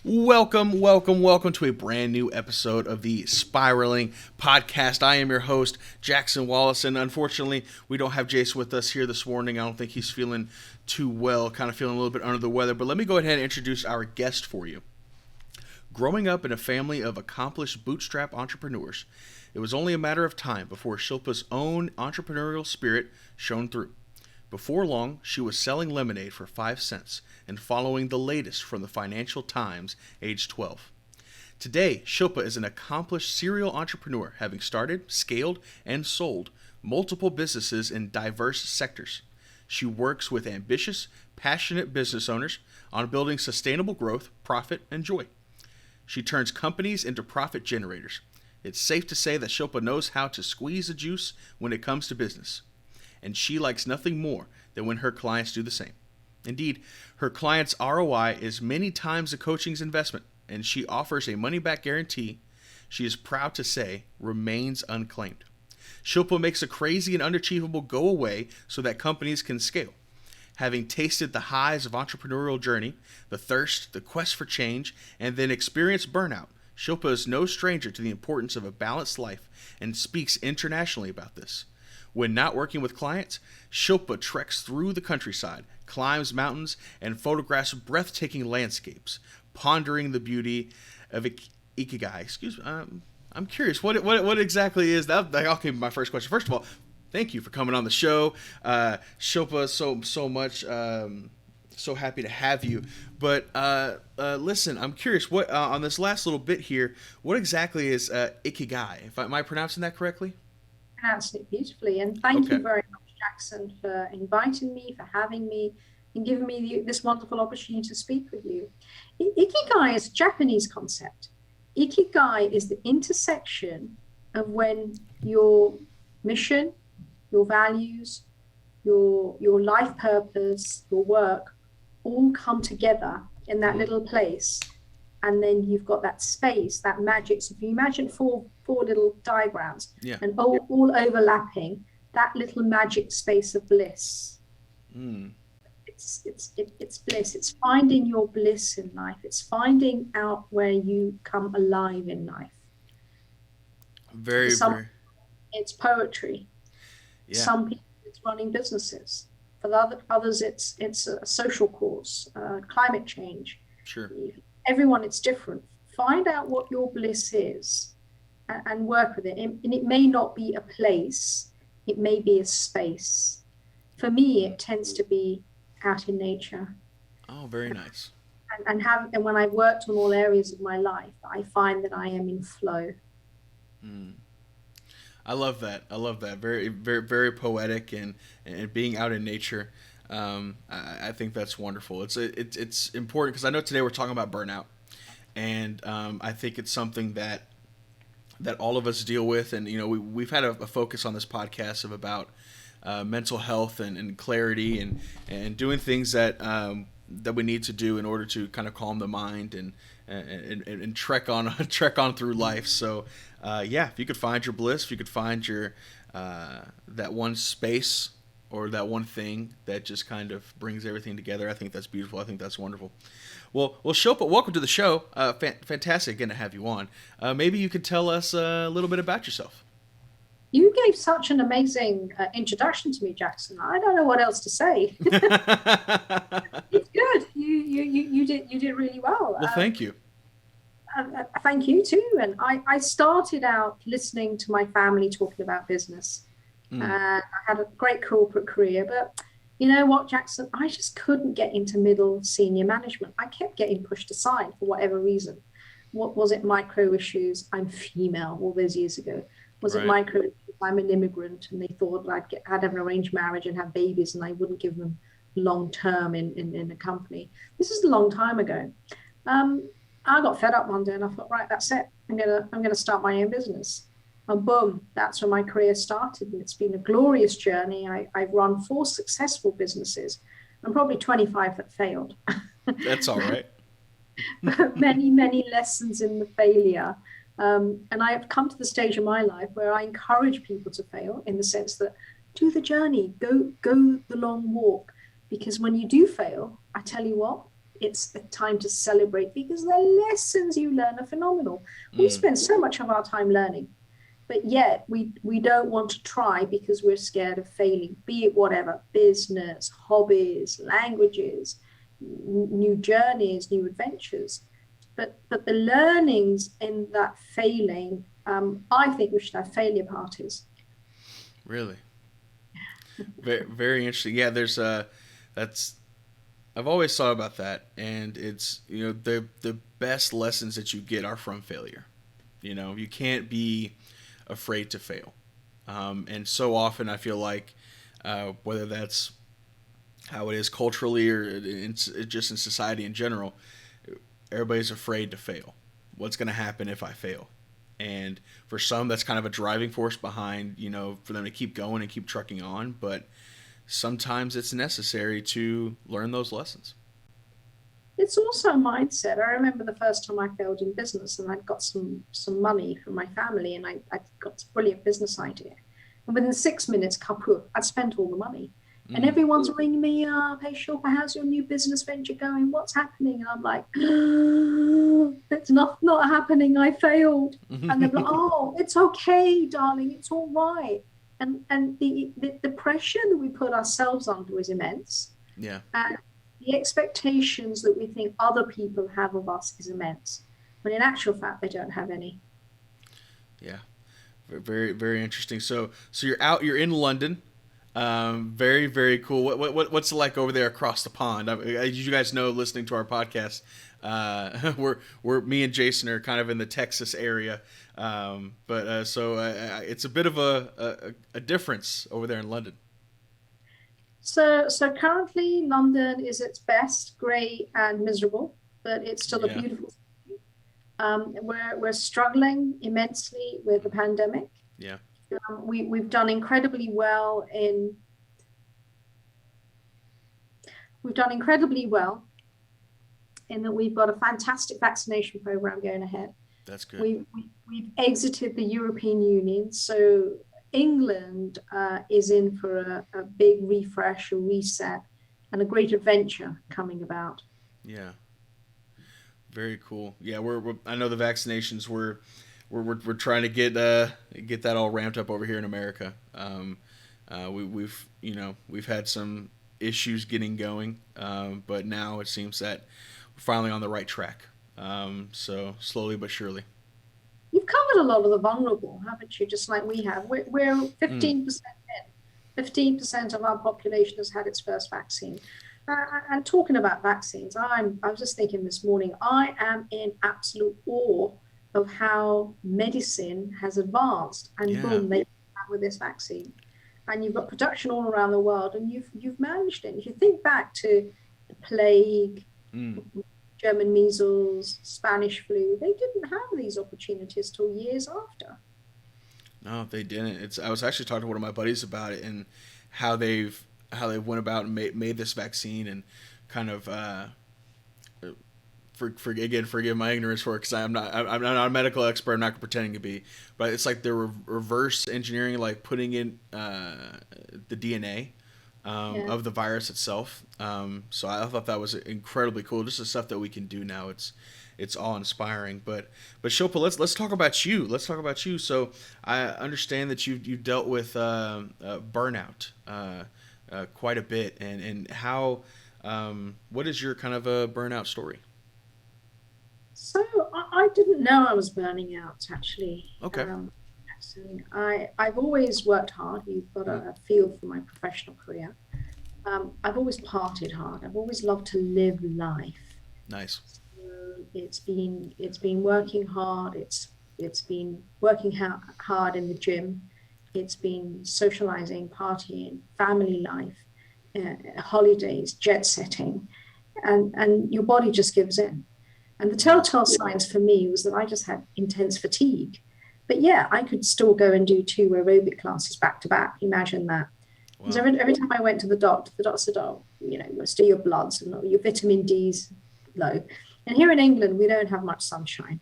Welcome to a brand new episode of the Spiraling Podcast. I am your host, Jackson Wallace, and unfortunately, we don't have Jason with us here this morning. I don't think he's feeling too well, kind of feeling a little bit under the weather, but let me go ahead and introduce our guest for you. Growing up in a family of accomplished bootstrap entrepreneurs, it was only a matter of time before Shilpa's own entrepreneurial spirit shone through. Before long, she was selling lemonade for 5 cents and following the latest from the Financial Times, age 12. Today, Shilpa is an accomplished serial entrepreneur, having started, scaled, and sold multiple businesses in diverse sectors. She works with ambitious, passionate business owners on building sustainable growth, profit, and joy. She turns companies into profit generators. It's safe to say that Shilpa knows how to squeeze the juice when it comes to business, and she likes nothing more than when her clients do the same. Indeed, her clients' ROI is many times the coaching's investment, and she offers a money-back guarantee she is proud to say remains unclaimed. Shilpa makes a crazy and unachievable go away so that companies can scale. Having tasted the highs of entrepreneurial journey, the thirst, the quest for change, and then experienced burnout, Shilpa is no stranger to the importance of a balanced life and speaks internationally about this. When not working with clients, Shilpa treks through the countryside, climbs mountains, and photographs breathtaking landscapes, pondering the beauty of Ikigai. Excuse me, I'm curious, what exactly is that? That'll be my first question. First of all, thank you for coming on the show, Shilpa. So much. So happy to have you. But listen, I'm curious. What on this last little bit here? What exactly is Ikigai? Am I pronouncing that correctly? Pronounced it beautifully, and thank Okay. you very much, Jackson, for inviting me, for having me, and giving me this wonderful opportunity to speak with you. Ikigai is a Japanese concept. Ikigai is the intersection of when your mission, your values, your life purpose, your work all come together in that little place. And then you've got that space, that magic. So if you imagine four little diagrams, Yeah. and all overlapping, that little magic space of bliss. Mm. It's bliss. It's finding your bliss in life. It's finding out where you come alive in life. Very, For some, very. it's poetry. Yeah. Some people, it's running businesses. For others, it's a social cause, climate change. Sure. Everyone, it's different. Find out what your bliss is and work with it. And it may not be a place, it may be a space. For me, it tends to be out in nature. Oh, very nice. And when I've worked on all areas of my life, I find that I am in flow. I love that. Very, very, very poetic and being out in nature. I think that's wonderful. It's important because I know today we're talking about burnout, and I think it's something that all of us deal with. And we've had a focus on this podcast of about mental health and clarity and doing things that we need to do in order to kind of calm the mind and trek on through life. So if you could find your bliss, if you could find your that one space or that one thing that just kind of brings everything together, I think that's beautiful. I think that's wonderful. Well, Shilpa, welcome to the show. Fantastic again to have you on. Maybe you could tell us a little bit about yourself. You gave such an amazing introduction to me, Jackson. I don't know what else to say. It's good. You did really well. Well, thank you. Thank you too. And I started out listening to my family talking about business. I had a great corporate career, but you know what, Jackson? I just couldn't get into middle senior management. I kept getting pushed aside for whatever reason. What was it? Micro issues. I'm female all those years ago. Was it micro issues? I'm an immigrant, and they thought I'd have an arranged marriage and have babies, and I wouldn't give them long term in a company. This is a long time ago. I got fed up one day, and I thought, right, that's it. I'm gonna start my own business. And boom, that's when my career started. And it's been a glorious journey. I've run 4 successful businesses and probably 25 that failed. That's all right. many, many lessons in the failure. And I have come to the stage in my life where I encourage people to fail, in the sense that do the journey, go the long walk. Because when you do fail, I tell you what, it's a time to celebrate, because the lessons you learn are phenomenal. We spend so much of our time learning, but yet we don't want to try because we're scared of failing, be it whatever, business, hobbies, languages, new journeys, new adventures. But the learnings in that failing, I think we should have failure parties. Really? Very, very interesting. Yeah, there's that's I've always thought about that, and it's, you know, the best lessons that you get are from failure. You know, you can't be afraid to fail, and so often I feel like whether that's how it is culturally or just in society in general, everybody's afraid to fail. What's going to happen if I fail? And for some, that's kind of a driving force behind, you know, for them to keep going and keep trucking on. But sometimes it's necessary to learn those lessons. It's also a mindset. I remember the first time I failed in business, and I'd got some money from my family, and I got this brilliant business idea. And within 6 minutes, kaput, I'd spent all the money. And everyone's ringing me up, hey Shilpa, how's your new business venture going? What's happening? And I'm like, it's not happening, I failed. And they're like, oh, it's okay, darling, it's all right. And the pressure that we put ourselves under is immense. Yeah. And the expectations that we think other people have of us is immense, when in actual fact they don't have any. Yeah. Very, very interesting. So you're in London. Very, very cool. What's it like over there across the pond? As you guys know, listening to our podcast, we're me and Jason are kind of in the Texas area, but it's a bit of a difference over there in London. So currently London is its best, grey and miserable, but it's still a beautiful city. We're struggling immensely with the pandemic. Yeah. We've done incredibly well in that we've got a fantastic vaccination program going ahead. That's good. We've exited the European Union, so England is in for a big refresh, a reset, and a great adventure coming about. Yeah. Very cool. Yeah, I know the vaccinations we're trying to get that all ramped up over here in America. We've had some issues getting going, but now it seems that we're finally on the right track. So slowly but surely. You've covered a lot of the vulnerable, haven't you? Just like we have. We're 15% in. 15% of our population has had its first vaccine. And talking about vaccines, I was just thinking this morning, I am in absolute awe of how medicine has advanced, and boom, they come with this vaccine. And you've got production all around the world, and you've managed it. If you think back to the plague, German measles, Spanish flu, they didn't have these opportunities till years after. No, they didn't. I was actually talking to one of my buddies about it and how they went about and made this vaccine, and kind of forgive my ignorance for it, because I'm not a medical expert. I'm not pretending to be, but it's like they're reverse engineering, like putting in the DNA of the virus itself. So I thought that was incredibly cool. Just the stuff that we can do now. It's awe inspiring. But Shilpa, let's talk about you. Let's talk about you. So I understand that you dealt with burnout quite a bit, and how what is your kind of a burnout story? So I didn't know I was burning out, actually. Okay. I've always worked hard. You've got a feel for my professional career. I've always partied hard. I've always loved to live life. Nice. So it's been working hard. It's been working hard in the gym. It's been socializing, partying, family life, holidays, jet setting, and your body just gives in. And the telltale signs for me was that I just had intense fatigue. But yeah, I could still go and do 2 aerobic classes back to back. Imagine that. Wow. So every time I went to the doctor said, oh, let's do your bloods, and your vitamin D's low. And here in England, we don't have much sunshine,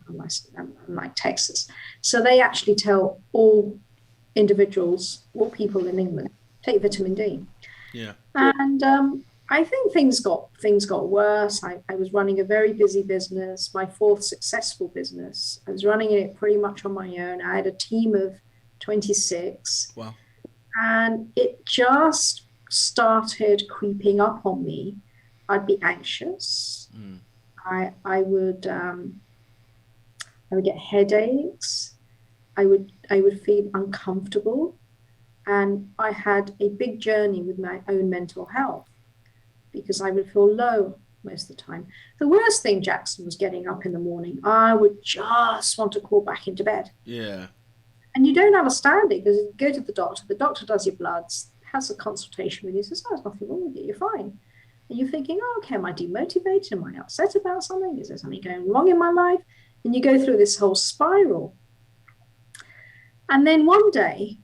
unlike Texas. So they actually tell all individuals, all people in England, take vitamin D. Yeah. And I think things got worse. I was running a very busy business, my fourth successful business. I was running it pretty much on my own. I had a team of 26. Wow. And it just started creeping up on me. I'd be anxious. I would get headaches. I would feel uncomfortable, and I had a big journey with my own mental health because I would feel low most of the time. The worst thing, Jackson, was getting up in the morning. I would just want to crawl back into bed. Yeah. And you don't understand it because you go to the doctor does your bloods, has a consultation with you, says, oh, there's nothing wrong with you, you're fine. And you're thinking, oh, okay, am I demotivated? Am I upset about something? Is there something going wrong in my life? And you go through this whole spiral. And then one day,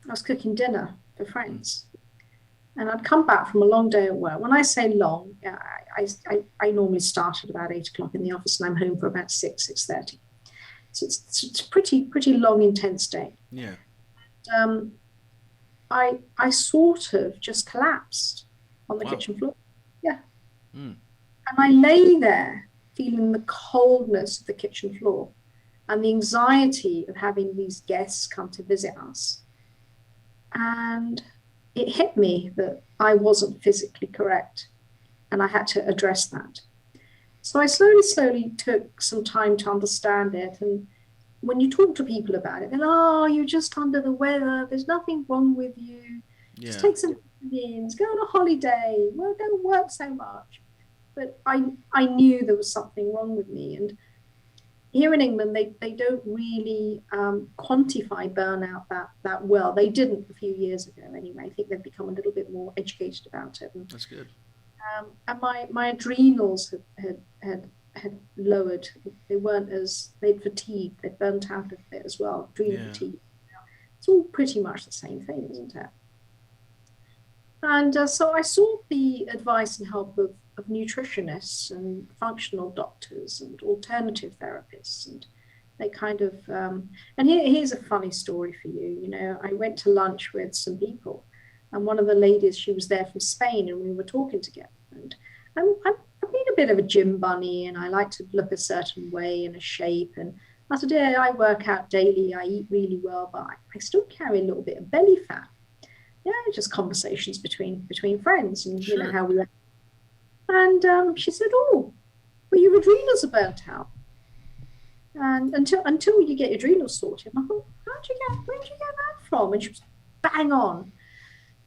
I was cooking dinner for friends. And I'd come back from a long day at work. When I say long, I normally start at about 8 o'clock in the office, and I'm home for about 6:30. So it's a pretty long, intense day. Yeah. I sort of just collapsed on the kitchen floor. Yeah. And I lay there feeling the coldness of the kitchen floor and the anxiety of having these guests come to visit us. And it hit me that I wasn't physically correct, and I had to address that. So I slowly took some time to understand it. And when you talk to people about it, they're like, oh, you're just under the weather. There's nothing wrong with you. Yeah. Just take some vitamins, go on a holiday. Well, don't work so much. But I knew there was something wrong with me. And here in England, they don't really quantify burnout that well. They didn't a few years ago anyway. I think they've become a little bit more educated about it. And, that's good. And my adrenals had lowered. They'd fatigued, they'd burnt out a bit as well, adrenal fatigue. It's all pretty much the same thing, isn't it? And so I sought the advice and help of nutritionists and functional doctors and alternative therapists. And they kind of, and here's a funny story for you. You know, I went to lunch with some people, and one of the ladies, she was there from Spain, and we were talking together. And I've been a bit of a gym bunny, and I like to look a certain way and a shape. And I said, yeah, I work out daily, I eat really well, but I still carry a little bit of belly fat. Yeah, just conversations between friends, and Sure. You know how we were. And she said, oh, well, your adrenals are burnt out. And until you get your adrenals sorted, and I thought, where'd you get that from? And she was bang on.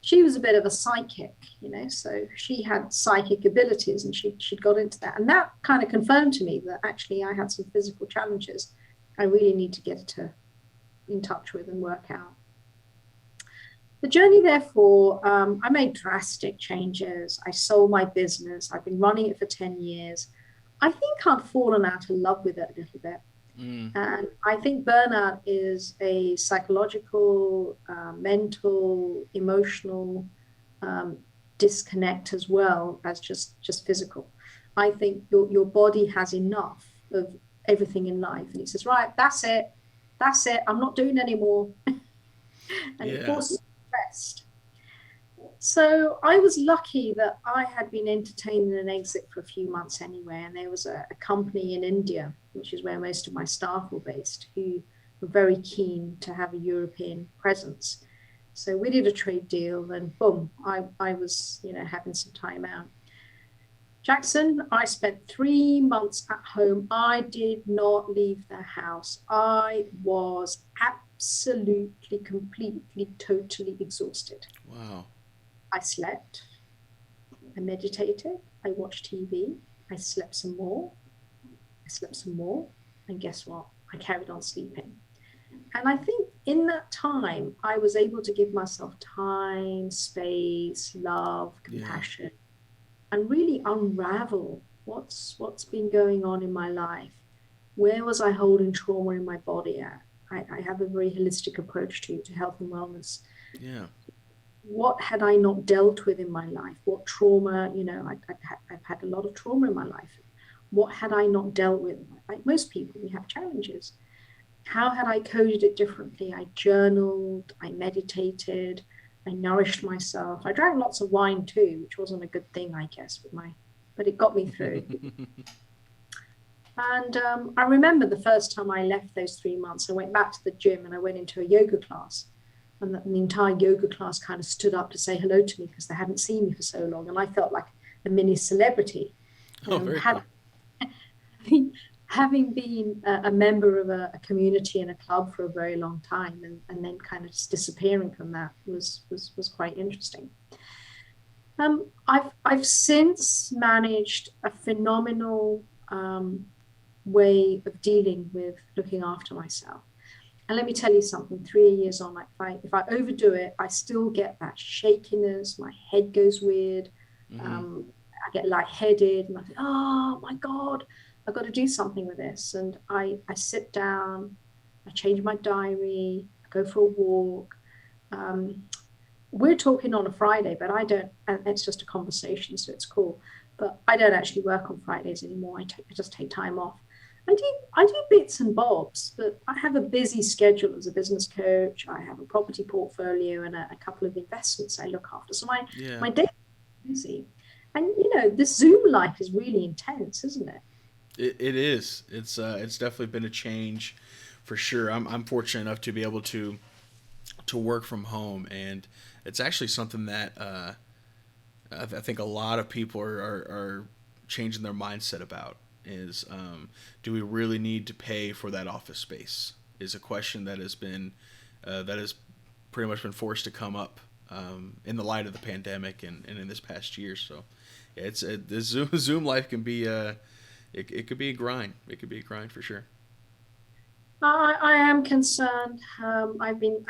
She was a bit of a psychic, you know, so she had psychic abilities, and she'd got into that. And that kind of confirmed to me that actually I had some physical challenges I really need to get in touch with and work out. The journey, therefore, I made drastic changes. I sold my business. I've been running it for 10 years. I think I'd fallen out of love with it a little bit. And I think burnout is a psychological, mental, emotional disconnect as well as just physical. I think your body has enough of everything in life, and it says, right, that's it, I'm not doing anymore. And it forces rest. So I was lucky that I had been entertaining an exit for a few months anyway, and there was a company in India, which is where most of my staff were based, who were very keen to have a European presence. So we did a trade deal, and boom, I was, you know, having some time out. Jackson, I spent 3 months at home. I did not leave the house. I was absolutely, completely, totally exhausted. Wow. I slept, I meditated, I watched TV, I slept some more, and guess what? I carried on sleeping. And I think in that time, I was able to give myself time, space, love, compassion, and really unravel what's been going on in my life. Where was I holding trauma in my body at? I have a very holistic approach to health and wellness. Yeah. What had I not dealt with in my life? What trauma, you know, I've had a lot of trauma in my life. What had I not dealt with? Like most people, we have challenges. How had I coded it differently? I journaled, I meditated, I nourished myself. I drank lots of wine too, which wasn't a good thing, I guess, but it got me through. And I remember the first time I left those 3 months, I went back to the gym and I went into a yoga class. And the entire yoga class kind of stood up to say hello to me because they hadn't seen me for so long. And I felt like a mini celebrity. Very cool. Having been a member of a community and a club for a very long time, and then kind of just disappearing from that was quite interesting. I've since managed a phenomenal way of dealing with looking after myself. And let me tell you something, 3 years on, if I overdo it, I still get that shakiness, my head goes weird, I get lightheaded, and I think, oh my God, I've got to do something with this. And I sit down, I change my diary, I go for a walk. We're talking on a Friday, but I don't, and it's just a conversation, so it's cool. But I don't actually work on Fridays anymore. I just take time off. I do bits and bobs, but I have a busy schedule as a business coach. I have a property portfolio and a couple of investments I look after. So my day is busy. And, this Zoom life is really intense, isn't it? It is. It's definitely been a change for sure. I'm fortunate enough to be able to work from home, and it's actually something that I think a lot of people are changing their mindset about. Is do we really need to pay for that office space? Is a question that has pretty much been forced to come up in the light of the pandemic and in this past year. So this Zoom life can be it could be a grind. It could be a grind for sure. I am concerned. I've been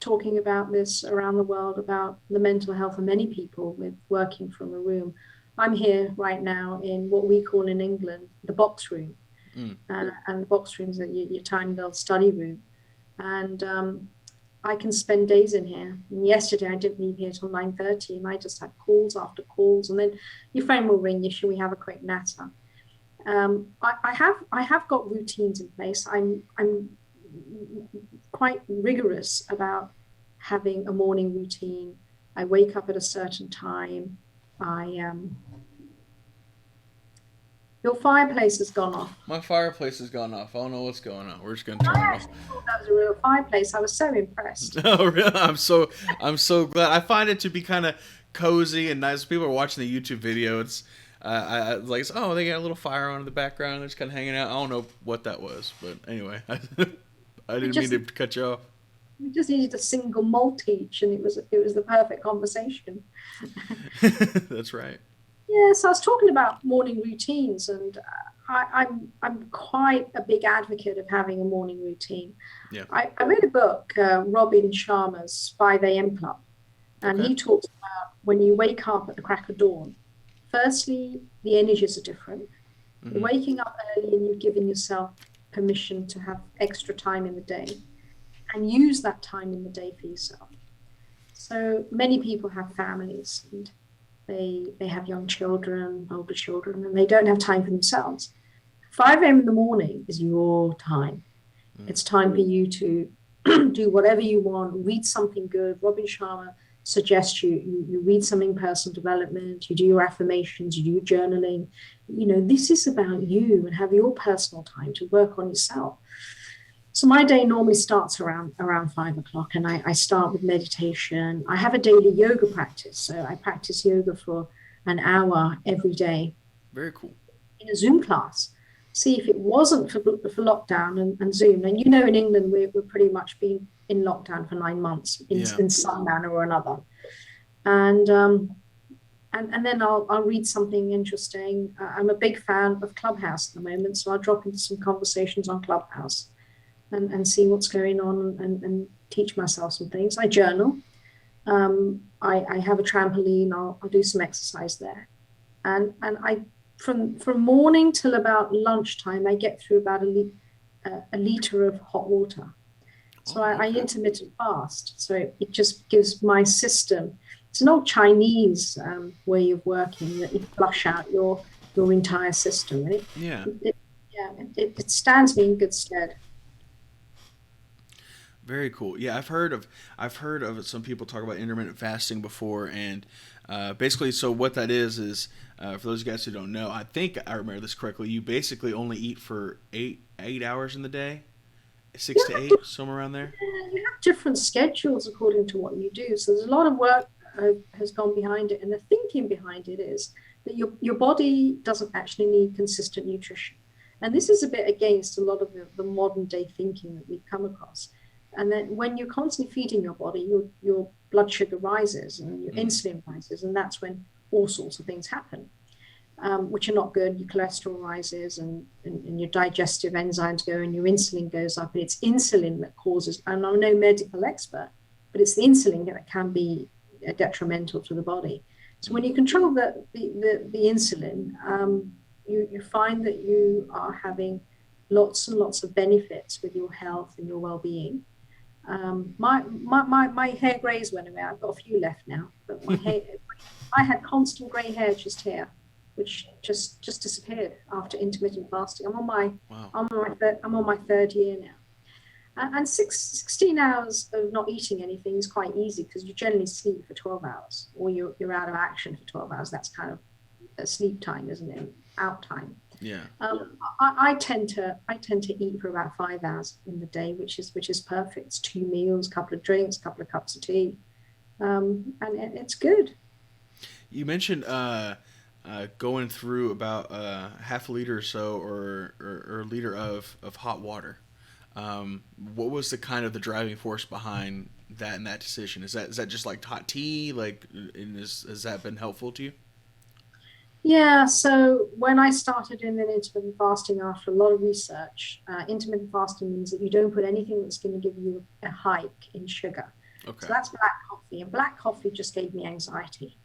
talking about this around the world about the mental health of many people with working from a room. I'm here right now in what we call in England the box room, and the box room is your tiny little study room, and I can spend days in here. And yesterday I didn't leave here till 9:30, and I just had calls after calls, and then your phone will ring you. Should we have a quick natter? I have got routines in place. I'm quite rigorous about having a morning routine. I wake up at a certain time. Your fireplace has gone off. My fireplace has gone off. I don't know what's going on. We're just gonna turn it off. Thought that was a real fireplace. I was so impressed. Oh, really? I'm so glad. I find it to be kind of cozy and nice. People are watching the YouTube video. It's I like, oh, they got a little fire on in the background. They're just kind of hanging out. I don't know what that was, but anyway, I didn't mean to cut you off. We just needed a single malt each, and it was the perfect conversation. That's right. Yeah, so I was talking about morning routines, and I'm quite a big advocate of having a morning routine. Yeah. I read a book, Robin Sharma's 5 a.m. Club, and he talks about when you wake up at the crack of dawn. Firstly, the energies are different. You're waking up early and you've given yourself permission to have extra time in the day and use that time in the day for yourself. So many people have families and they have young children, older children, and they don't have time for themselves. 5 a.m. in the morning is your time. It's time for you to do whatever you want, read something good. Robin Sharma suggests you read something personal development, you do your affirmations, you do your journaling. This is about you and have your personal time to work on yourself. So my day normally starts around 5 o'clock, and I start with meditation. I have a daily yoga practice, so I practice yoga for an hour every day. Very cool. In a Zoom class. See, if it wasn't for lockdown and Zoom, and in England we're pretty much been in lockdown for 9 months in some manner or another, and then I'll read something interesting. I'm a big fan of Clubhouse at the moment, so I'll drop into some conversations on Clubhouse and see what's going on and teach myself some things. I journal. I have a trampoline. I'll do some exercise there, and I from morning till about lunchtime I get through about a liter of hot water. So I intermittent fast. So it just gives my system. It's an old Chinese way of working that you flush out your entire system, and it stands me in good stead. Very cool. Yeah, I've heard of some people talk about intermittent fasting before, and basically, so what that is for those guys who don't know, I think I remember this correctly. You basically only eat for eight hours in the day, six You to have, eight, somewhere around there. you have different schedules according to what you do. So there's a lot of work has gone behind it, and the thinking behind it is that your body doesn't actually need consistent nutrition. And this is a bit against a lot of the modern day thinking that we've come across. And then when you're constantly feeding your body, your blood sugar rises and your insulin rises, and that's when all sorts of things happen, which are not good. Your cholesterol rises, and your digestive enzymes go, and your insulin goes up. And it's insulin that causes, and I'm no medical expert, but it's the insulin that can be detrimental to the body. So when you control the insulin, you find that you are having lots and lots of benefits with your health and your well-being. My hair grays went away. I've got a few left now, but my hair, I had constant grey hair just here, which just disappeared after intermittent fasting. I'm on my third year now. And 16 hours of not eating anything is quite easy because you generally sleep for 12 hours, or you're out of action for 12 hours. That's kind of a sleep time, isn't it? Out time. Yeah. I tend to eat for about 5 hours in the day, which is perfect. It's 2 meals, couple of drinks, couple of cups of tea, and it's good. You mentioned going through about half a liter or so, or a liter of hot water. What was the kind of the driving force behind that and that decision? Is that just like hot tea? Like, has that been helpful to you? Yeah, so when I started in intermittent fasting after a lot of research, intermittent fasting means that you don't put anything that's going to give you a hike in sugar. Okay. So that's black coffee, and black coffee just gave me anxiety,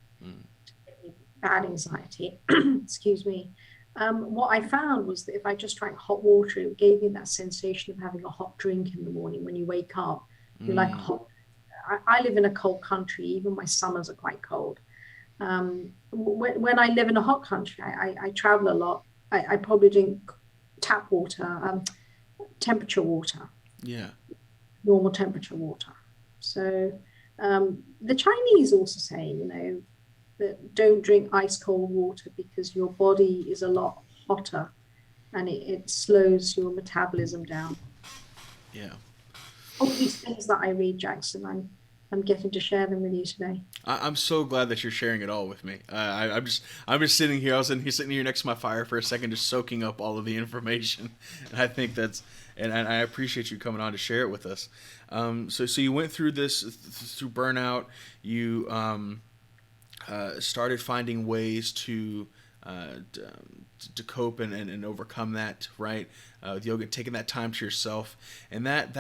bad anxiety. Excuse me. What I found was that if I just drank hot water, it gave me that sensation of having a hot drink in the morning when you wake up. You're like a hot. I live in a cold country. Even my summers are quite cold. When I live in a hot country, I travel a lot. I probably drink tap water, temperature water. Yeah. Normal temperature water. So the Chinese also say, that don't drink ice cold water because your body is a lot hotter and it slows your metabolism down. Yeah. All these things that I read, Jackson, I'm getting to share them with you today. I'm so glad that you're sharing it all with me. I'm just sitting here. I was sitting here next to my fire for a second, just soaking up all of the information. And I think and I appreciate you coming on to share it with us. So you went through through burnout. You started finding ways to cope and overcome that, right? With yoga, taking that time to yourself, and that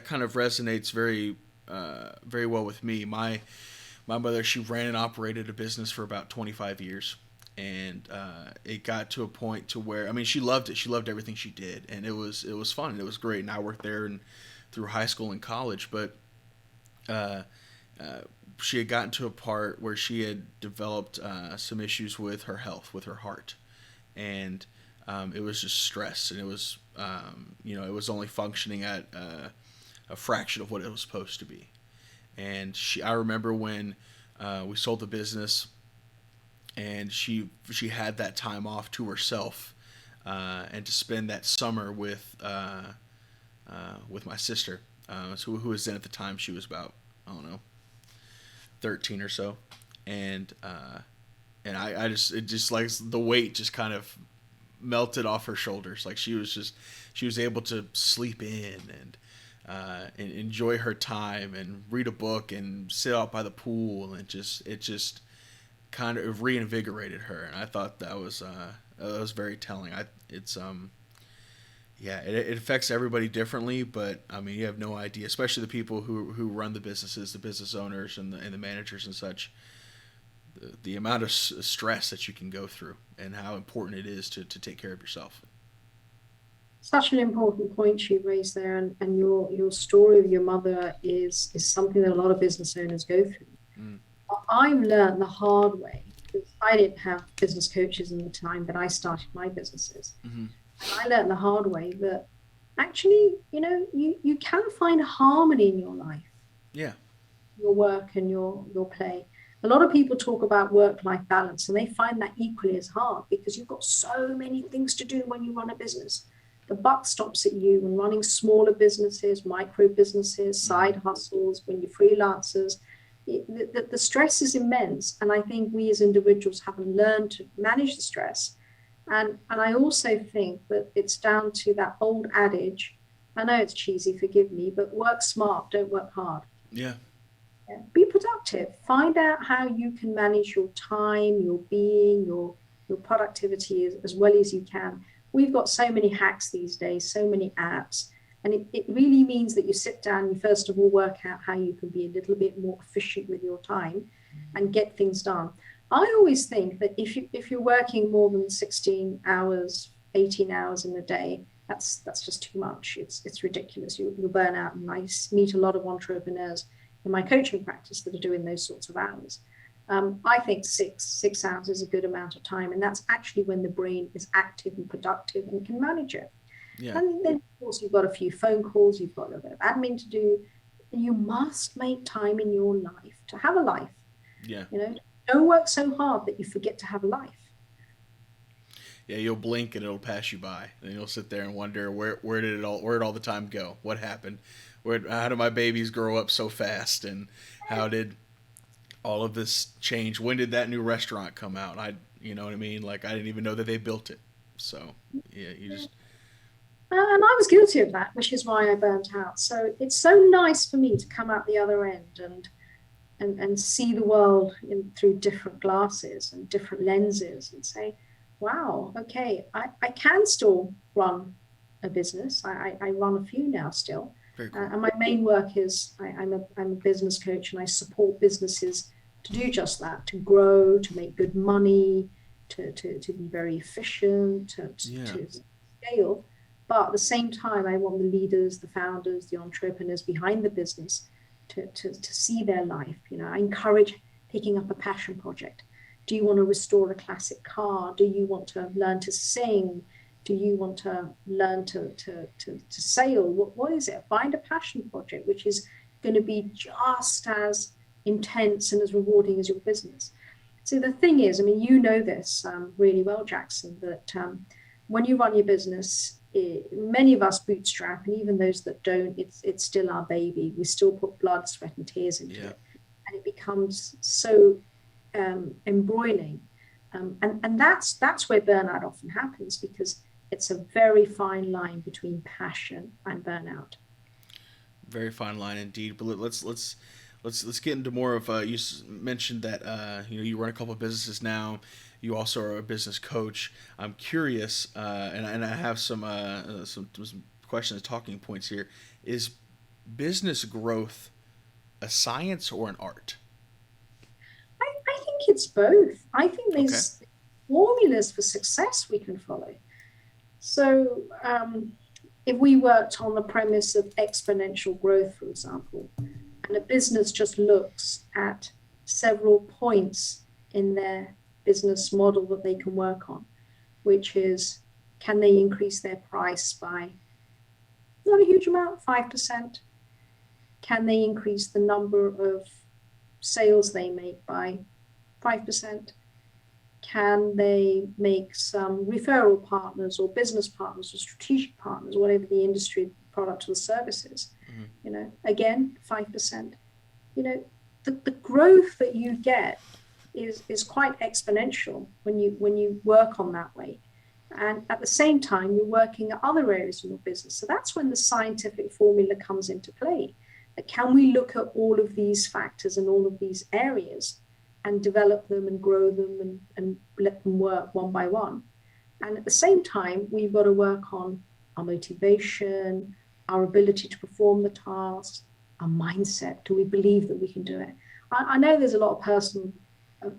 kind of resonates very very well with me. My mother, she ran and operated a business for about 25 years, and it got to a point to where, I mean, she loved it. She loved everything she did, and it was fun and it was great. And I worked there and through high school and college, but she had gotten to a part where she had developed some issues with her health, with her heart, and it was just stress, and it was it was only functioning at a fraction of what it was supposed to be. And I remember when we sold the business, and she had that time off to herself, and to spend that summer with my sister, who was then at the time, she was about, I don't know, 13 or so, and I just like the weight just kind of melted off her shoulders. Like she was able to sleep in and enjoy her time and read a book and sit out by the pool, and it just kind of reinvigorated her. And I thought that was very telling. It affects everybody differently, but I mean, you have no idea, especially the people who run the businesses, the business owners and the managers and such, the amount of stress that you can go through and how important it is to take care of yourself. Such an important point you raised there, and your story of your mother is something that a lot of business owners go through. I've learned the hard way, because I didn't have business coaches in the time that I started my businesses. And I learned the hard way that actually, you can find harmony in your life, Yeah. your work and your play. A lot of people talk about work-life balance, and they find that equally as hard because you've got so many things to do when you run a business. The buck stops at you when running smaller businesses, micro businesses, side hustles, when you're freelancers. The stress is immense. And I think we as individuals haven't learned to manage the stress. And I also think that it's down to that old adage. I know it's cheesy, forgive me, but work smart, don't work hard. Yeah. Yeah. Be productive. Find out how you can manage your time, your being, your productivity as well as you can. We've got so many hacks these days, so many apps, and it really means that you sit down and first of all work out how you can be a little bit more efficient with your time and get things done. I always think that if you're working more than 16 hours, 18 hours in a day, that's just too much. It's ridiculous. You'll burn out. And I meet a lot of entrepreneurs in my coaching practice that are doing those sorts of hours. I think six hours is a good amount of time, and that's actually when the brain is active and productive and can manage it. Yeah. And then, of course, you've got a few phone calls, you've got a little bit of admin to do. And you must make time in your life to have a life. Yeah. Don't work so hard that you forget to have a life. Yeah, you'll blink and it'll pass you by, and you'll sit there and wonder where did all the time go? What happened? How did my babies grow up so fast? And how did all of this change? When did that new restaurant come out? You know what I mean? Like, I didn't even know that they built it. So yeah, you just. And I was guilty of that, which is why I burnt out. So it's so nice for me to come out the other end and see the world through different glasses and different lenses and say, wow, okay, I can still run a business. I run a few now still. Very cool. And my main work is I'm a business coach, and I support businesses to do just that, to grow, to make good money, to be very efficient, to scale. But at the same time, I want the leaders, the founders, the entrepreneurs behind the business to see their life. I encourage picking up a passion project. Do you want to restore a classic car? Do you want to learn to sing? Do you want to learn to sail? What is it? Find a passion project, which is going to be just as intense and as rewarding as your business. So the thing is, I mean, you know this really well, Jackson, that when you run your business, many of us bootstrap, and even those that don't, it's still our baby. We still put blood, sweat, and tears into it, and it becomes so embroiling. And that's where burnout often happens, because it's a very fine line between passion and burnout. Very fine line indeed. But let's get into more of. You mentioned that you run a couple of businesses now. You also are a business coach. I'm curious, and I have some questions, talking points here. Is business growth a science or an art? I think it's both. I think there's formulas for success we can follow. So if we worked on the premise of exponential growth, for example, and a business just looks at several points in their business model that they can work on, which is, can they increase their price by not a huge amount, 5%? Can they increase the number of sales they make by 5%? Can they make some referral partners or business partners or strategic partners, whatever the industry, product, or the service is? Again, 5%. The growth that you get is quite exponential when you work on that way. And at the same time, you're working at other areas in your business. So that's when the scientific formula comes into play. Can we look at all of these factors and all of these areas and develop them and grow them and let them work one by one? And at the same time, we've got to work on our motivation, our ability to perform the tasks, our mindset. Do we believe that we can do it? I know there's a lot of personal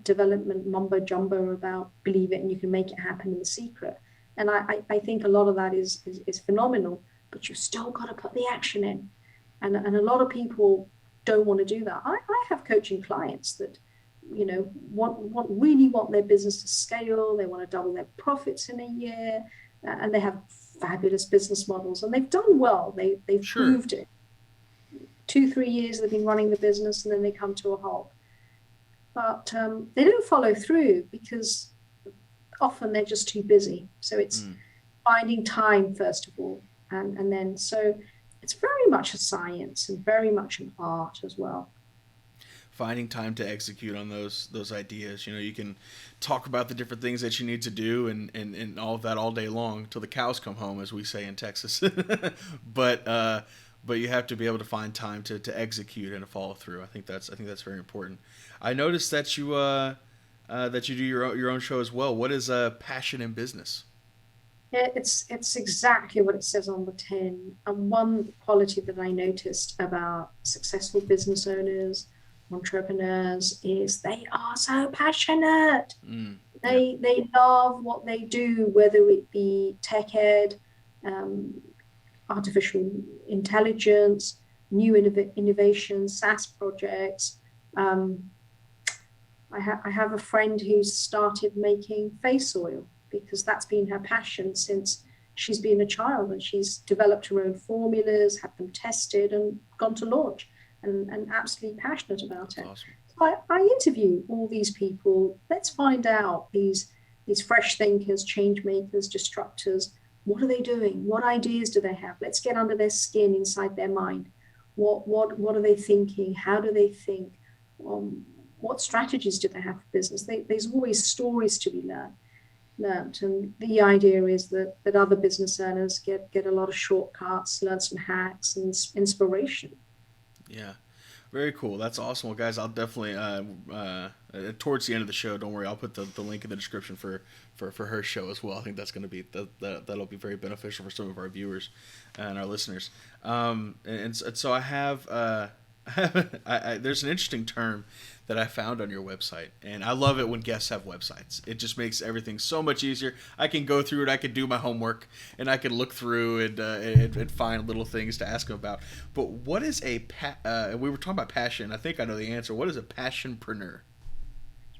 development mumbo jumbo about believe it and you can make it happen in The Secret. And I think a lot of that is phenomenal, but you've still got to put the action in. And a lot of people don't want to do that. I have coaching clients that, really want their business to scale. They want to double their profits in a year, and they have fabulous business models, and they've done well. They've Sure. proved it. 2-3 years they've been running the business, and then they come to a halt. But they don't follow through because often they're just too busy. So it's finding time, first of all, and then so it's very much a science and very much an art as well. Finding time to execute on those ideas. You can talk about the different things that you need to do and all of that all day long till the cows come home, as we say in Texas. But you have to be able to find time to execute and to follow through. I think that's very important. I noticed that you do your own show as well. What is Passion in Business? Yeah, it's exactly what it says on the tin. And one quality that I noticed about successful business owners, entrepreneurs, is they are so passionate. They love what they do, whether it be tech ed, artificial intelligence, new innovations, SaaS projects. I have a friend who's started making face oil because that's been her passion since she's been a child, and she's developed her own formulas, had them tested, and gone to launch, and absolutely passionate about it. Awesome. So I interview all these people. Let's find out these fresh thinkers, change makers, disruptors. What are they doing? What ideas do they have? Let's get under their skin, inside their mind. What are they thinking? How do they think? What strategies do they have for business? There's always stories to be learned. And the idea is that other business owners get a lot of shortcuts, learn some hacks and inspiration. Yeah. Very cool. That's awesome. Well, guys, I'll definitely towards the end of the show, don't worry, I'll put the link in the description for her show as well. I think that's going to be that'll be very beneficial for some of our viewers and our listeners. And so I have there's an interesting term that I found on your website, and I love it when guests have websites. It just makes everything so much easier. I can go through it, I can do my homework, and I can look through and find little things to ask them about. But what is we were talking about passion. I think I know the answer. What is a passionpreneur?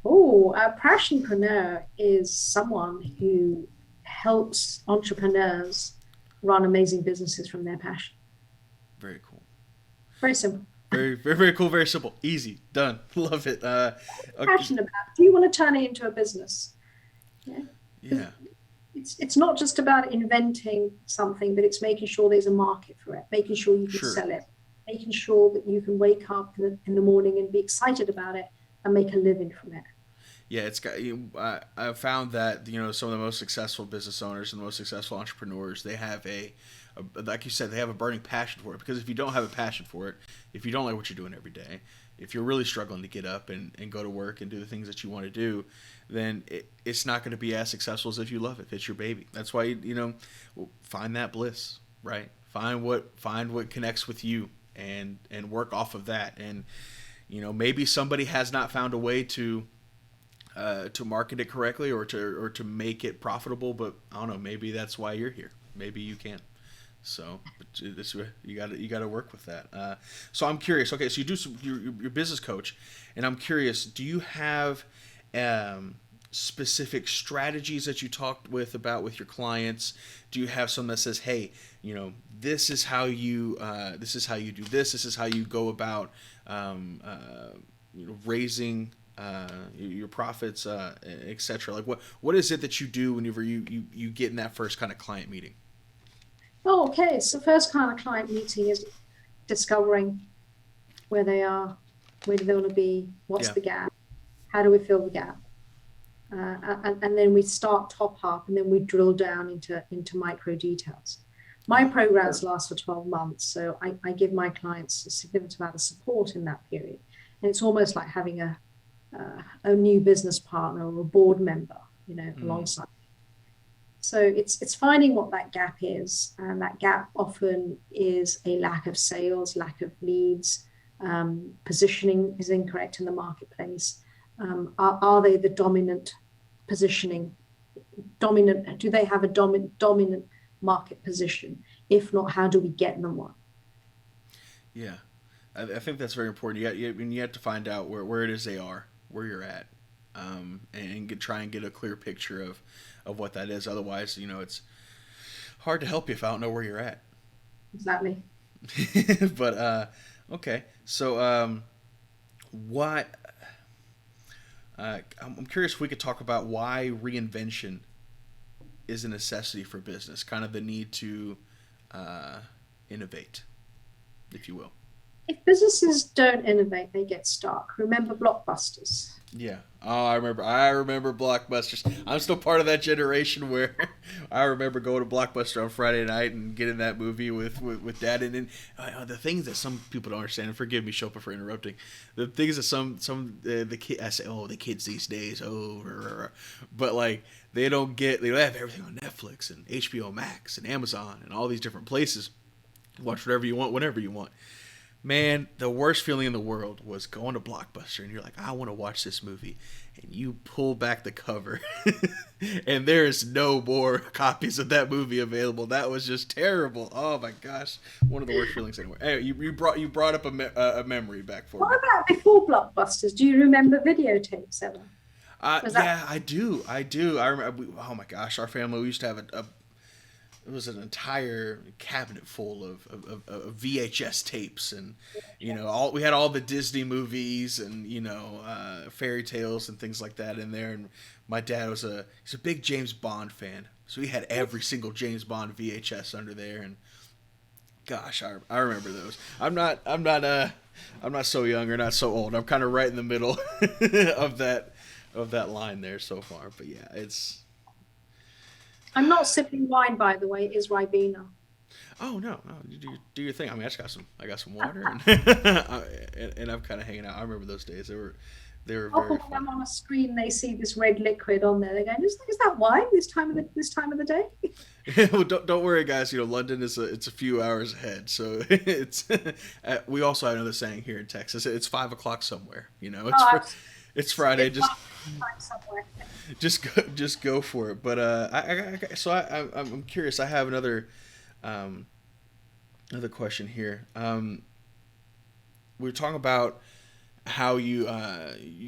Oh, a passionpreneur is someone who helps entrepreneurs run amazing businesses from their passion. Very cool. Very simple. Very, very, very cool. Very simple. Easy. Done. Love it. Okay. Passionate about it. Do you want to turn it into a business? Yeah. It's not just about inventing something, but it's making sure there's a market for it, making sure you can sell it, making sure that you can wake up in the morning and be excited about it and make a living from it. Yeah, it's got. I found that some of the most successful business owners and the most successful entrepreneurs, they have like you said, they have a burning passion for it. Because if you don't have a passion for it, if you don't like what you're doing every day, if you're really struggling to get up and go to work and do the things that you want to do, then it's not going to be as successful as if you love it. If it's your baby. That's why find that bliss, right? Find what connects with you and work off of that. And maybe somebody has not found a way to market it correctly or to make it profitable, but I don't know, maybe that's why you're here. Maybe you can. So you got to work with that. So I'm curious. Okay, so you do you're business coach, and I'm curious. Do you have specific strategies that you talk about with your clients? Do you have some that says, hey, this is how you do this. This is how you go about raising your profits, etc. Like what is it that you do whenever you get in that first kind of client meeting? Oh, okay. So first kind of client meeting is discovering where they are, where do they want to be, what's the gap, how do we fill the gap, and then we start top up, and then we drill down into micro details. My programs last for 12 months, so I give my clients a significant amount of support in that period, and it's almost like having a new business partner or a board member, alongside. So it's finding what that gap is, and that gap often is a lack of sales, lack of leads, positioning is incorrect in the marketplace. Are they the dominant positioning? Do they have a dominant market position? If not, how do we get them one? Yeah, I think that's very important. You have to find out where it is they are, where you're at, and try and get a clear picture of what that is. Otherwise, hard to help you if I don't know where you're at. Exactly. But okay, so what? I'm curious if we could talk about why reinvention is a necessity for business, kind of the need to innovate, if you will. If businesses don't innovate, they get stuck. Remember blockbusters. Yeah. Oh, I remember Blockbusters. I'm still part of that generation where I remember going to Blockbuster on Friday night and getting that movie with Dad. And then the things that some people don't understand. And forgive me, Shilpa, for interrupting. The things that the kid I say, oh, the kids these days, but like they don't have everything on Netflix and HBO Max and Amazon and all these different places. Watch whatever you want, whenever you want. Man, the worst feeling in the world was going to Blockbuster and you're like, I want to watch this movie. And you pull back the cover and there's no more copies of that movie available. That was just terrible. Oh my gosh. One of the worst feelings anywhere. Anyway, you brought up a memory back for me. What about before blockbusters? Do you remember videotapes ever? Yeah, I do. I remember. Oh my gosh, our family, we used to have it was an entire cabinet full of VHS tapes, and we had all the Disney movies and fairy tales and things like that in there. And my dad he's a big James Bond fan, so he had every single James Bond VHS under there. And gosh, I remember those. I'm not so young or not so old. I'm kind of right in the middle of that line there so far. But yeah, it's. I'm not sipping wine, by the way. It is Ribena. Oh no, you do your thing. I mean, I got some water, and I'm kind of hanging out. I remember those days. They were very often when I'm on a screen, they see this red liquid on there. They go, "Is that wine this time of the day?" Well, don't worry, guys. London it's a few hours ahead, so it's. We also have another saying here in Texas. It's 5 o'clock somewhere. It's Friday. Just go for it. But I'm curious. I have another question here. We were talking about how you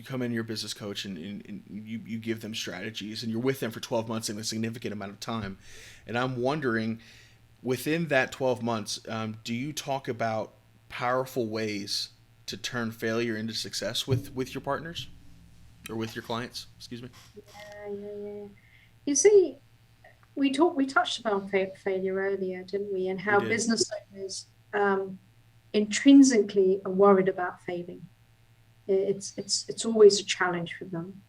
come in, your business coach, and you give them strategies, and you're with them for 12 months in a significant amount of time. And I'm wondering, within that 12 months, do you talk about powerful ways to turn failure into success with your partners? Or with your clients, excuse me. Yeah. You see, we touched upon failure earlier, didn't we? And how business owners intrinsically are worried about failing. It's always a challenge for them.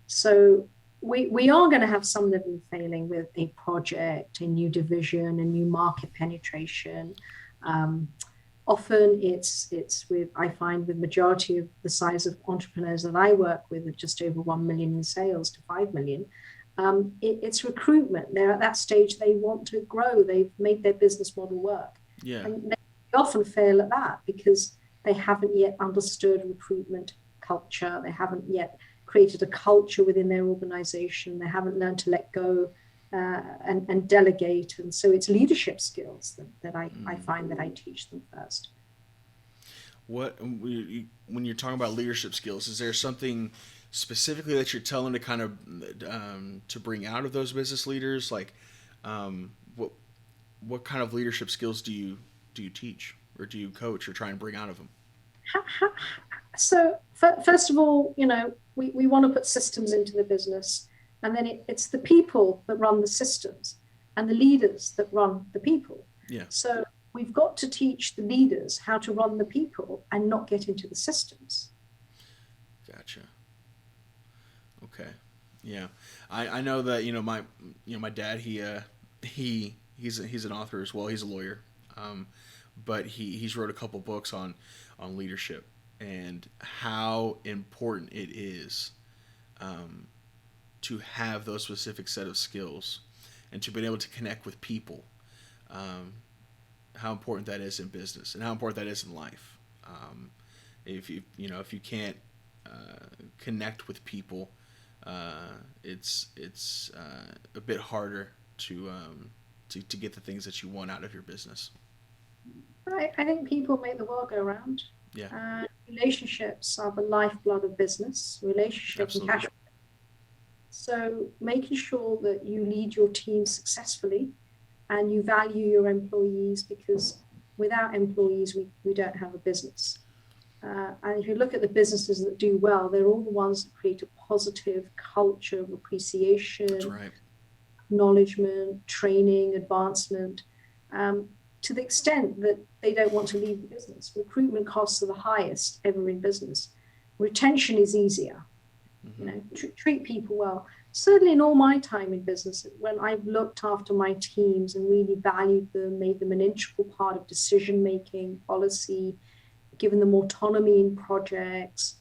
So we are going to have some level of failing with a project, a new division, a new market penetration. Often it's with, I find, with majority of the size of entrepreneurs that I work with, of just over 1 million in sales to 5 million, it's recruitment. They're at that stage, they want to grow. They've made their business model work. Yeah. And they often fail at that because they haven't yet understood recruitment culture. They haven't yet created a culture within their organization. They haven't learned to let go and delegate. And so it's leadership skills that I find that I teach them first. When you're talking about leadership skills, is there something specifically that you're telling to kind of to bring out of those business leaders? Like what kind of leadership skills do you teach, or do you coach or try and bring out of them? So first of all, we want to put systems into the business. And then it's the people that run the systems and the leaders that run the people. Yeah. So we've got to teach the leaders how to run the people and not get into the systems. Gotcha. Okay. Yeah. I know that, my dad, he's an author as well. He's a lawyer. But he's wrote a couple books on leadership and how important it is to have those specific set of skills and to be able to connect with people, how important that is in business and how important that is in life. If you can't connect with people, it's a bit harder to get the things that you want out of your business. I think people make the world go round. Yeah. Relationships are the lifeblood of business. Relationships and cash. So making sure that you lead your team successfully and you value your employees, because without employees, we don't have a business. And if you look at the businesses that do well, they're all the ones that create a positive culture of appreciation, That's right. acknowledgement, training, advancement, to the extent that they don't want to leave the business. Recruitment costs are the highest ever in business. Retention is easier. Treat people well. Certainly in all my time in business, when I've looked after my teams and really valued them, made them an integral part of decision making, policy, given them autonomy in projects,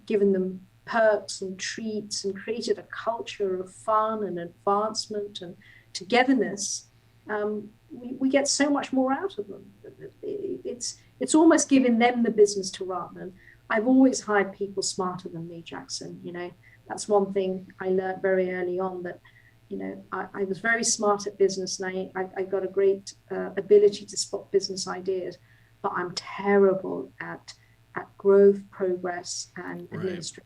given them perks and treats, and created a culture of fun and advancement and togetherness, we get so much more out of them. It's almost giving them the business to run. And I've always hired people smarter than me, Jackson. That's one thing I learned very early on, that I was very smart at business, and I got a great ability to spot business ideas, but I'm terrible at growth, progress, and administration.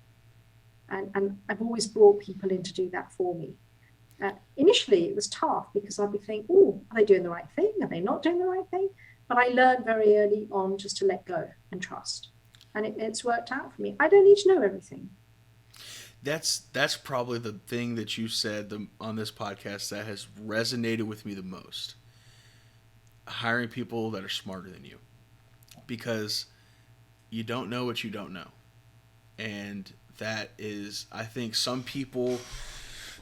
And I've always brought people in to do that for me. Initially, it was tough, because I'd be thinking, oh, are they doing the right thing? Are they not doing the right thing? But I learned very early on just to let go and trust. And it's worked out for me. I don't need to know everything. That's probably the thing that you said on this podcast that has resonated with me the most. Hiring people that are smarter than you. Because you don't know what you don't know. And that is, I think some people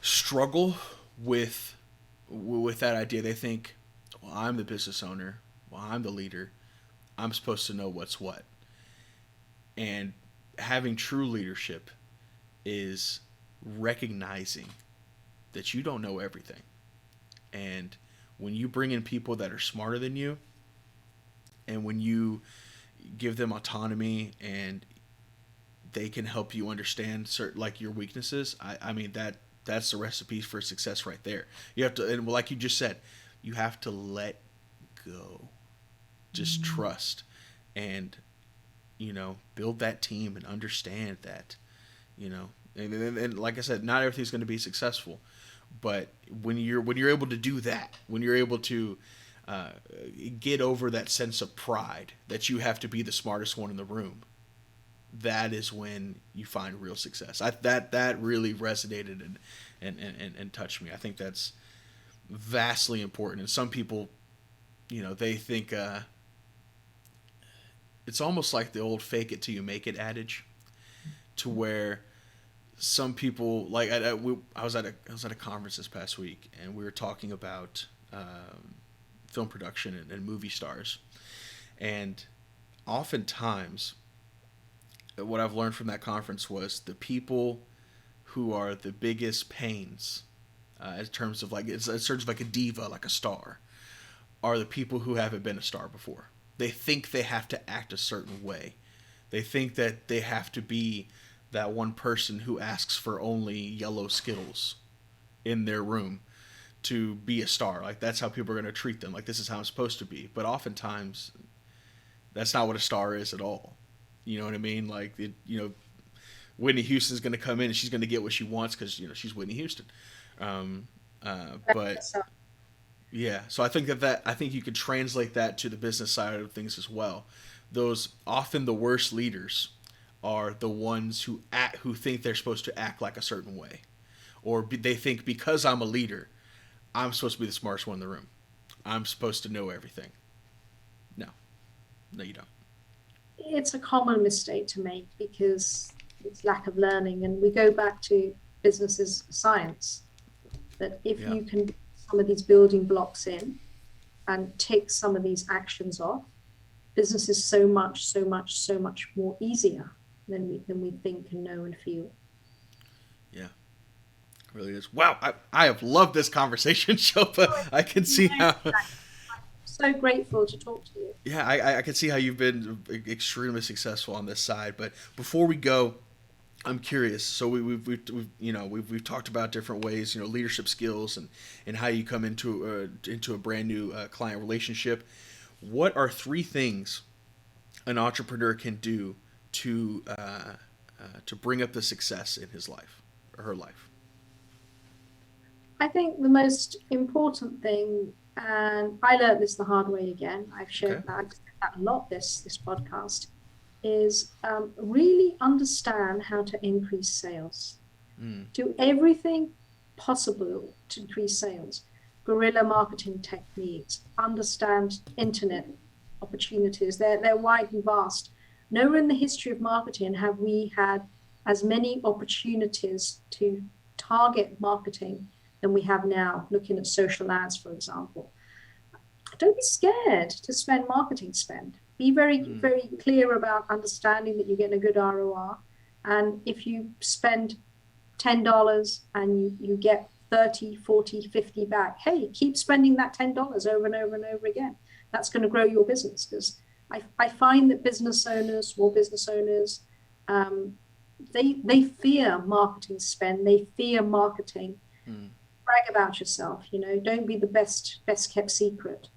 struggle with that idea. They think, well, I'm the business owner. Well, I'm the leader. I'm supposed to know what's what. And having true leadership is recognizing that you don't know everything. And when you bring in people that are smarter than you, and when you give them autonomy and they can help you understand certain, like, your weaknesses, I mean, that's the recipe for success right there. You have to, and like you just said, you have to let go. Just trust and, build that team and understand that, and like I said, not everything's going to be successful, but when you're able to do that, when you're able to get over that sense of pride that you have to be the smartest one in the room, that is when you find real success. That really resonated and touched me. I think that's vastly important. And some people, they think it's almost like the old "fake it till you make it" adage, to where some people, like, I was at a conference this past week, and we were talking about film production and movie stars, and oftentimes what I've learned from that conference was the people who are the biggest pains, in terms of, like, it's sort of like a diva, like a star, are the people who haven't been a star before. They think they have to act a certain way. They think that they have to be that one person who asks for only yellow Skittles in their room to be a star. Like, that's how people are going to treat them. Like, this is how I'm supposed to be. But oftentimes, that's not what a star is at all. You know what I mean? Like, Whitney Houston's going to come in and she's going to get what she wants because, she's Whitney Houston. But yeah, so I think I think you could translate that to the business side of things as well. Those often the worst leaders are the ones who think they're supposed to act like a certain way, or they think because I'm a leader, I'm supposed to be the smartest one in the room. I'm supposed to know everything. No, you don't. It's a common mistake to make, because it's lack of learning, and we go back to business as science. That if you can put some of these building blocks in and tick some of these actions off, business is so much more easier than we think and know and feel. Yeah, it really is. Wow, I have loved this conversation, Shilpa. I can see how. I'm so grateful to talk to you. Yeah, I can see how you've been extremely successful on this side. But before we go, I'm curious. So we've talked about different ways, leadership skills and how you come into a brand new client relationship. What are 3 things an entrepreneur can do to bring up the success in his life or her life? I think the most important thing, and I learned this the hard way again, I've shared that, I've said that a lot this podcast, is really understand how to increase sales. Do everything possible to increase sales. Guerrilla marketing techniques, understand internet opportunities. They're wide and vast. Nowhere in the history of marketing have we had as many opportunities to target marketing than we have now, looking at social ads, for example. Don't be scared to spend marketing spend. Be very, very clear about understanding that you're getting a good ROI. And if you spend $10 and you get 30, 40, 50 back, hey, keep spending that $10 over and over and over again. That's going to grow your business. Because I find that business owners, small business owners, they fear marketing spend. They fear marketing. Brag about yourself, don't be the best kept secret.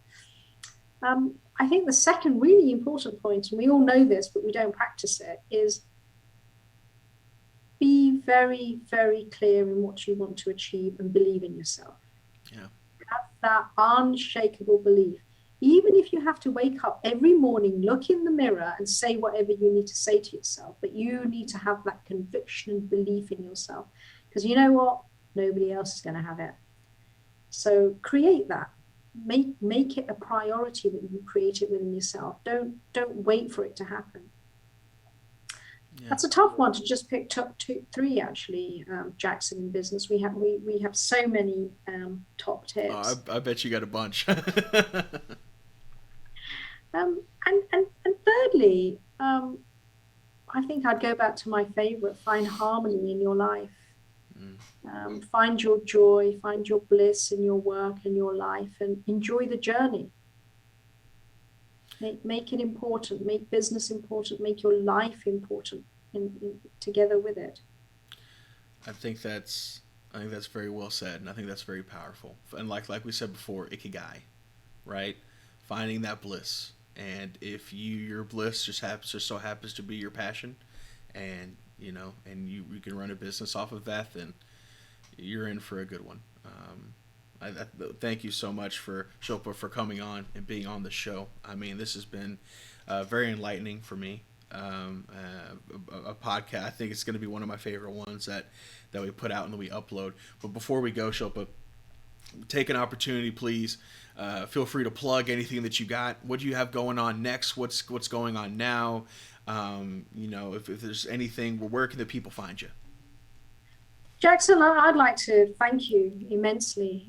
I think the second really important point, and we all know this, but we don't practice it, is be very, very clear in what you want to achieve and believe in yourself. Yeah. Have that unshakable belief. Even if you have to wake up every morning, look in the mirror and say whatever you need to say to yourself, but you need to have that conviction and belief in yourself. Because you know what? Nobody else is going to have it. So create that. Make it a priority that you create it within yourself. Don't wait for it to happen. Yeah. That's a tough one to just pick top three, actually, Jackson, in business. We have so many top tips. Oh, I bet you got a bunch. And thirdly, I think I'd go back to my favorite: find harmony in your life. Find your joy, find your bliss in your work and your life, and enjoy the journey. Make it important, make business important, make your life important together with it. I think that's very well said, and I think that's very powerful. And like we said before, Ikigai, right? Finding that bliss. And if your bliss just so happens to be your passion, and and you can run a business off of that, then you're in for a good one. I thank you so much Shilpa for coming on and being on the show. I mean, this has been very enlightening for me. A podcast. I think it's going to be one of my favorite ones that we put out and that we upload. But before we go, Shilpa, take an opportunity, please. Feel free to plug anything that you got. What do you have going on next? What's going on now? If there's anything, where can the people find you? Jackson, I'd like to thank you immensely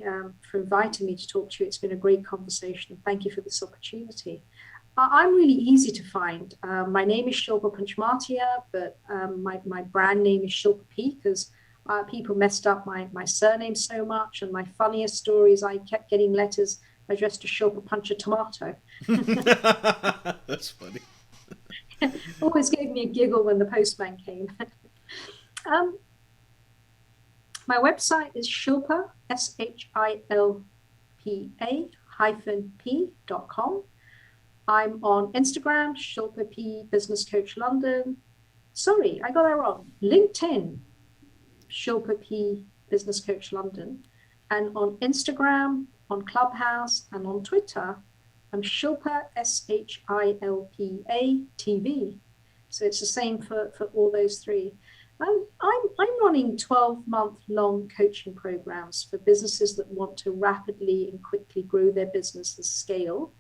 for inviting me to talk to you. It's been a great conversation. Thank you for this opportunity. I'm really easy to find. My name is Shilpa Panchmatia, but my brand name is Shilpa P, because people messed up my surname so much. And my funniest story is I kept getting letters addressed to Shilpa Punch a Tomato. That's funny. Always gave me a giggle when the postman came. My website is Shilpa, SHILPA-P.com. I'm on Instagram, Shilpa P Business Coach London. Sorry, I got that wrong. LinkedIn, Shilpa P Business Coach London. And on Instagram, on Clubhouse, and on Twitter, I'm Shilpa, SHILPA TV. So it's the same for all those three. I'm running 12-month-long coaching programs for businesses that want to rapidly and quickly grow their business and scale.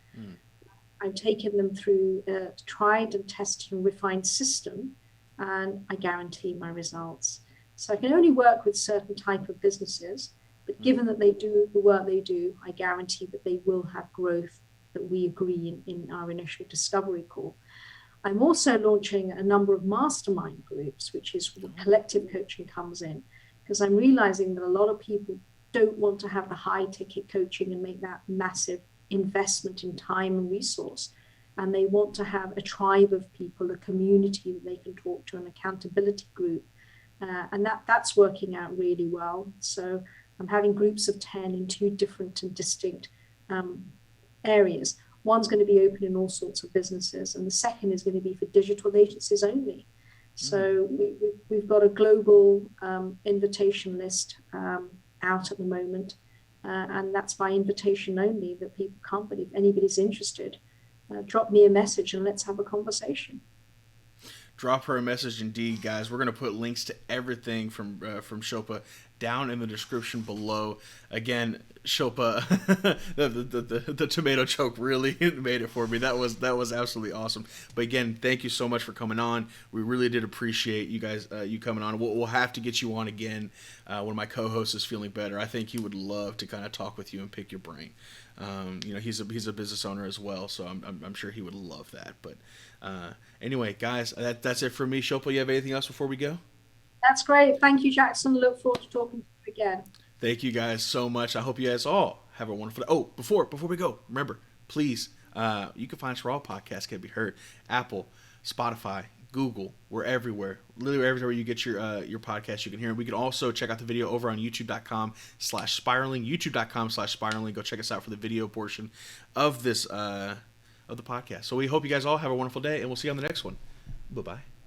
I'm taking them through a tried and tested and refined system, and I guarantee my results. So I can only work with certain type of businesses, but given that they do the work they do, I guarantee that they will have growth that we agree in our initial discovery call. I'm also launching a number of mastermind groups, which is where collective coaching comes in, because I'm realizing that a lot of people don't want to have the high ticket coaching and make that massive investment in time and resource. And they want to have a tribe of people, a community that they can talk to, an accountability group. And that's working out really well. So I'm having groups of 10 in 2 different and distinct areas. One's going to be open in all sorts of businesses, and the second is going to be for digital agencies only. So we've got a global invitation list out at the moment. And that's by invitation only, that people come. But if anybody's interested, drop me a message and let's have a conversation. Drop her a message indeed, guys. We're going to put links to everything from Shilpa down in the description below. Again, Shilpa, the tomato choke really made it for me. That was absolutely awesome. But again, thank you so much for coming on. We really did appreciate you guys, you coming on. We'll have to get you on again when my co-host is feeling better. I think he would love to kind of talk with you and pick your brain. He's a business owner as well, so I'm sure he would love that. But anyway, guys, that's it for me. Shilpa, you have anything else before we go? That's great. Thank you, Jackson. Look forward to talking to you again. Thank you guys so much. I hope you guys all have a wonderful day. Oh, before we go, remember, please, you can find us where all podcasts can be heard. Apple, Spotify, Google, we're everywhere. Literally everywhere you get your podcast, you can hear it. We can also check out the video over on youtube.com/spiraling, youtube.com/spiraling. Go check us out for the video portion of this of the podcast. So we hope you guys all have a wonderful day, and we'll see you on the next one. Bye-bye.